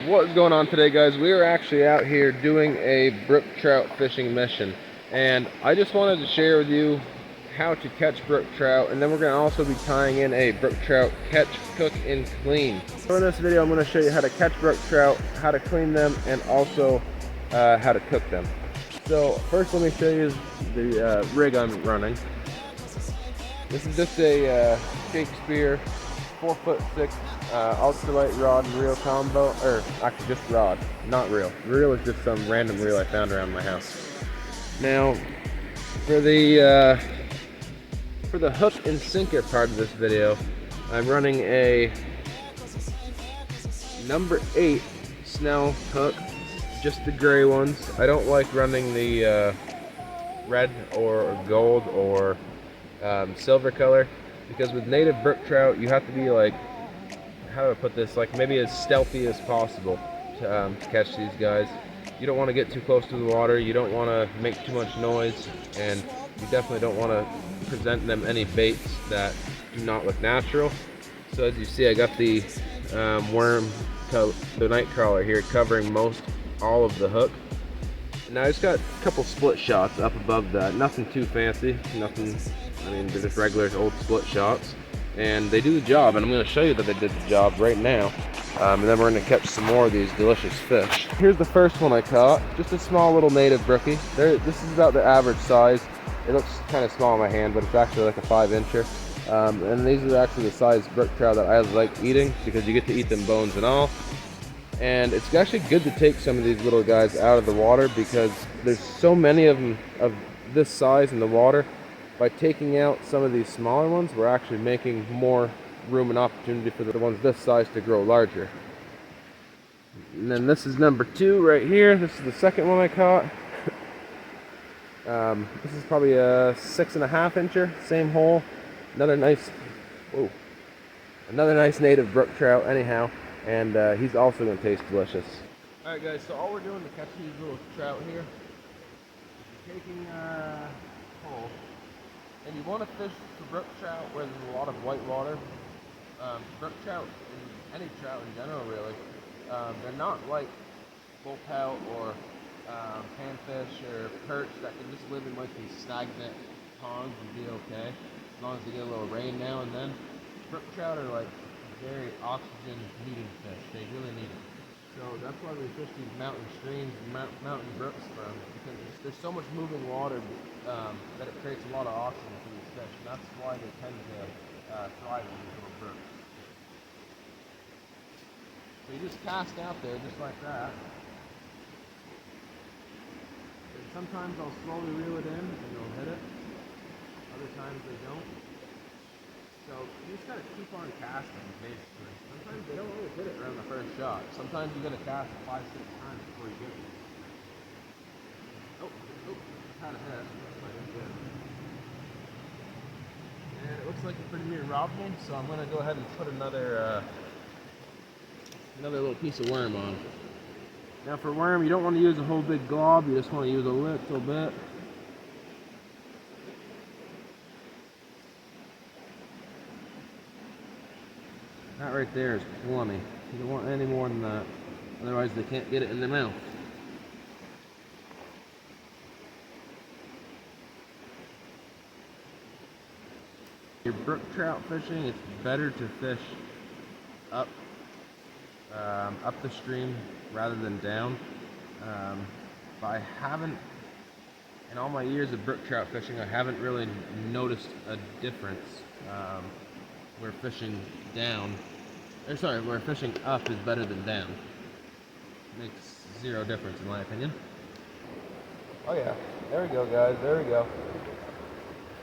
What's going on today, guys? We are actually out here doing a brook trout fishing mission, and I just wanted to share with you how to catch brook trout, and then we're going to also be tying in a brook trout catch, cook, and clean. So in this video I'm going to show you how to catch brook trout, how to clean them, and also how to cook them. So first let me show you the rig I'm running. This is just a Shakespeare 4'6" ultralight rod and reel combo, or actually just rod, not reel. Reel is just some random reel I found around my house. Now, for the hook and sinker part of this video, I'm running a number 8 Snell hook, just the gray ones. I don't like running the red or gold or silver color, because with native brook trout you have to be like, how do I put this, like maybe as stealthy as possible to catch these guys. You don't want to get too close to the water, you don't want to make too much noise, and you definitely don't want to present them any baits that do not look natural. So as you see, I got the the night crawler here covering all of the hook. Now I just got a couple split shots up above that, nothing too fancy, nothing, I mean, they're just regular old split shots, and they do the job, and I'm going to show you that they did the job right now, and then we're going to catch some more of these delicious fish. Here's the first one I caught, just a small little native brookie. This is about the average size. It looks kind of small in my hand, but it's actually like a 5-incher, and these are actually the size brook trout that I like eating, because you get to eat them bones and all. And it's actually good to take some of these little guys out of the water, because there's so many of them of this size in the water. By taking out some of these smaller ones, we're actually making more room and opportunity for the ones this size to grow larger. And then this is number 2 right here. This is the second one I caught. This is probably a 6.5-incher, same hole. Another nice native brook trout anyhow. And he's also going to taste delicious. Alright guys, so all we're doing to catch these little trout here is taking a pole, and you want to fish for brook trout where there's a lot of white water. Brook trout, and any trout in general really, they're not like bullpout or panfish or perch that can just live in like these stagnant ponds and be okay, as long as they get a little rain now and then. Brook trout are like very oxygen needing fish. They really need it. So that's why we fish these mountain streams, mountain brooks for them, because there's so much moving water that it creates a lot of oxygen for these fish, and that's why they tend to thrive in these little brooks. So you just cast out there just like that. And sometimes I'll slowly reel it in and they'll hit it. Other times they don't. So you just gotta keep on casting, basically. Sometimes they don't always hit it around the first shot. Sometimes you gotta cast 5-6 times before you get it. Oh, kind of hit. And it looks like it pretty near robbed me, so I'm gonna go ahead and put another little piece of worm on. Now for worm, you don't want to use a whole big glob. You just want to use a little bit. That right there is plenty. You don't want any more than that, otherwise they can't get it in their mouth. Your brook trout fishing, it's better to fish up the stream rather than down. But I haven't, in all my years of brook trout fishing, I haven't really noticed a difference. Where fishing where fishing up is better than down. Makes zero difference in my opinion. Oh yeah, there we go guys, there we go.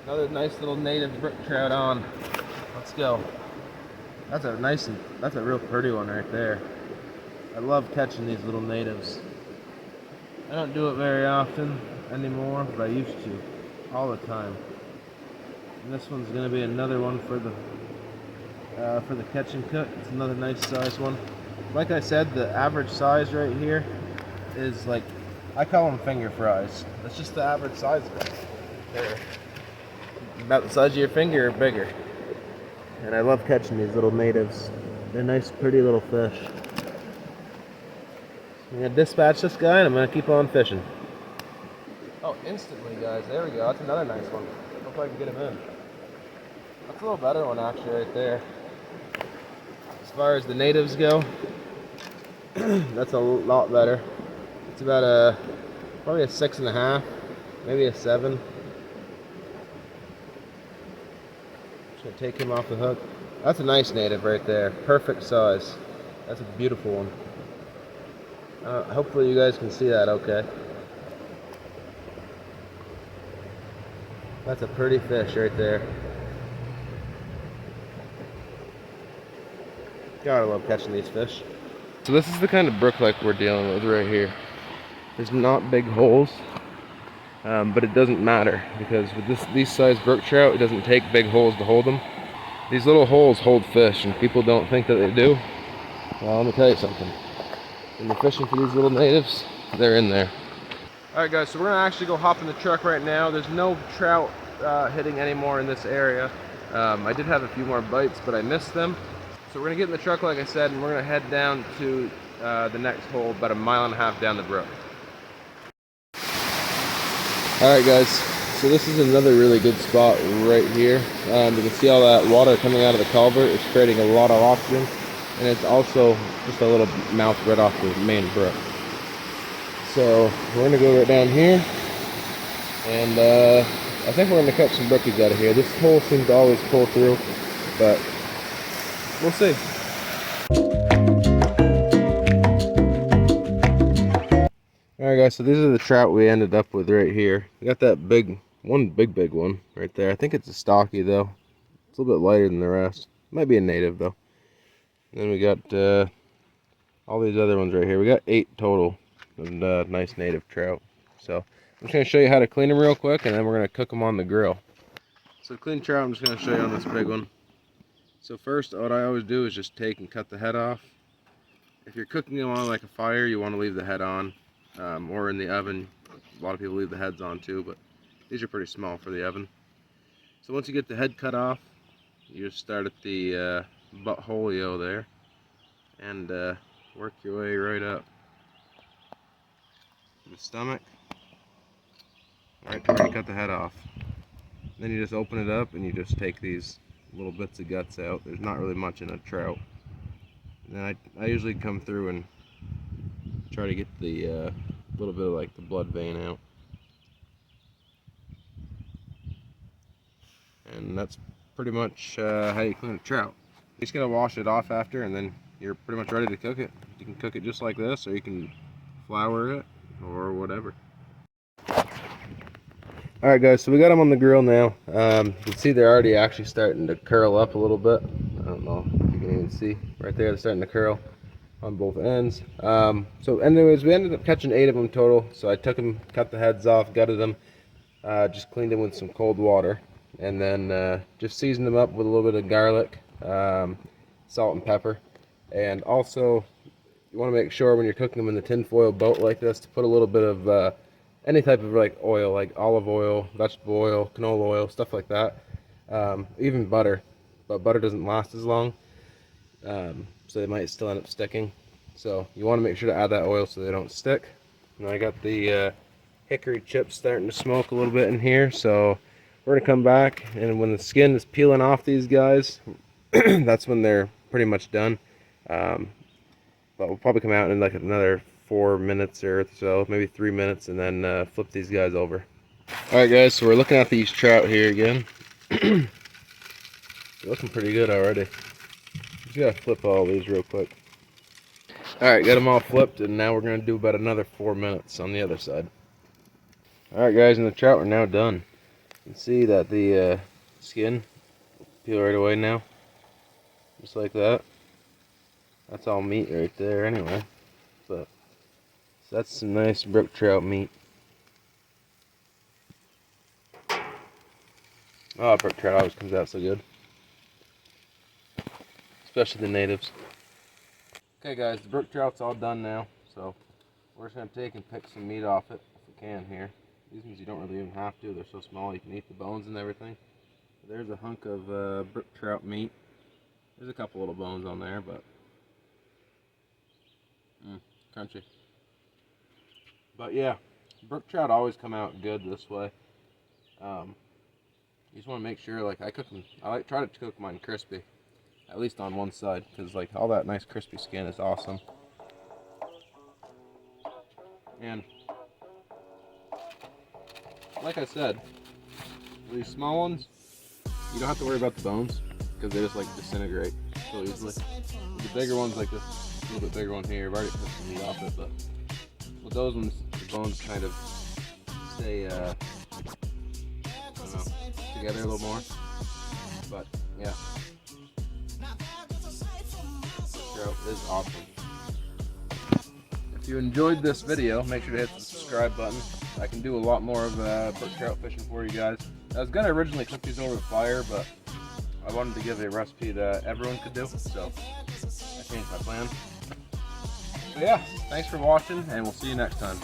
Another nice little native brook trout on. Let's go. That's a real pretty one right there. I love catching these little natives. I don't do it very often anymore, but I used to, all the time. And this one's gonna be another one for the catch and cook. It's another nice size one. Like I said, the average size right here is like, I call them finger fries. That's just the average size of it. They're about the size of your finger or bigger. And I love catching these little natives. They're nice, pretty little fish. I'm gonna dispatch this guy and I'm gonna keep on fishing. Oh, instantly, guys. There we go. That's another nice one. Hope I can get him in. That's a little better one, actually, right there. As far as the natives go, that's a lot better. It's about probably a 6.5, maybe a 7. Just gonna take him off the hook. That's a nice native right there. Perfect size. That's a beautiful one. Hopefully you guys can see that okay. That's a pretty fish right there. Gotta love catching these fish. So this is the kind of brook like we're dealing with right here. There's not big holes, but it doesn't matter because with these size brook trout, it doesn't take big holes to hold them. These little holes hold fish, and people don't think that they do. Well, let me tell you something. When you're fishing for these little natives, they're in there. Alright guys, so we're gonna actually go hop in the truck right now. There's no trout hitting anymore in this area. I did have a few more bites, but I missed them. So we're gonna get in the truck like I said, and we're gonna head down to the next hole, about 1.5 miles down the brook. Alright guys, so this is another really good spot right here. You can see all that water coming out of the culvert. It's creating a lot of oxygen, and it's also just a little mouth right off the main brook. So we're gonna go right down here, and I think we're gonna catch some brookies out of here. This hole seems to always pull through, but we'll see. Alright guys, so these are the trout we ended up with right here. We got that big one right there. I think it's a stocky though. It's a little bit lighter than the rest. Might be a native though. And then we got all these other ones right here. We got 8 total and nice native trout. So I'm just going to show you how to clean them real quick, and then we're going to cook them on the grill. So to clean trout, I'm just going to show you on this big one. So first, what I always do is just take and cut the head off. If you're cooking them on like a fire, you want to leave the head on, or in the oven. A lot of people leave the heads on too, but these are pretty small for the oven. So once you get the head cut off, you just start at the buttholio there, and work your way right up the stomach, right to where you cut the head off. Then you just open it up and you just take these little bits of guts out. There's not really much in a trout. And then I usually come through and try to get the little bit of like the blood vein out. And that's pretty much how you clean a trout. You just gotta wash it off after, and then you're pretty much ready to cook it. You can cook it just like this, or you can flour it, or whatever. Alright guys, so we got them on the grill now. You can see they're already actually starting to curl up a little bit. I don't know if you can even see. Right there, they're starting to curl on both ends. So anyways, we ended up catching 8 of them total. So I took them, cut the heads off, gutted them, just cleaned them with some cold water, and then just seasoned them up with a little bit of garlic, salt and pepper. And also, you want to make sure when you're cooking them in the tinfoil boat like this to put a little bit of any type of like oil, like olive oil, vegetable oil, canola oil, stuff like that. Even butter, but butter doesn't last as long, so they might still end up sticking. So you want to make sure to add that oil so they don't stick. And I got the hickory chips starting to smoke a little bit in here, so we're gonna come back, and when the skin is peeling off these guys, that's when they're pretty much done. But we'll probably come out in like another 4 minutes or so, maybe 3 minutes, and then flip these guys over. Alright guys, so we're looking at these trout here again. They're looking pretty good already. Just gotta flip all these real quick. Alright, got them all flipped, and now we're gonna do about another 4 minutes on the other side. Alright guys, and the trout are now done. You can see that the skin peel right away now. Just like that. That's all meat right there anyway. But so that's some nice brook trout meat. Oh, brook trout always comes out so good. Especially the natives. Okay guys, the brook trout's all done now. So we're just going to take and pick some meat off it if we can here. These ones you don't really even have to. They're so small you can eat the bones and everything. There's a hunk of brook trout meat. There's a couple little bones on there, but crunchy. But yeah, brook trout always come out good this way. You just want to make sure, like I cook them, try to cook mine crispy, at least on one side, because like all that nice crispy skin is awesome. And like I said, these small ones, you don't have to worry about the bones because they just like disintegrate so easily. The bigger ones, like this little bit bigger one here, I've already put some meat off it, but with those ones, the bones kind of stay, I don't know, together a little more. But yeah, trout is awesome. If you enjoyed this video, make sure to hit the subscribe button. I can do a lot more of brook trout fishing for you guys. I was gonna originally cook these over the fire, but I wanted to give a recipe that everyone could do, so I changed my plan. So yeah, thanks for watching, and we'll see you next time.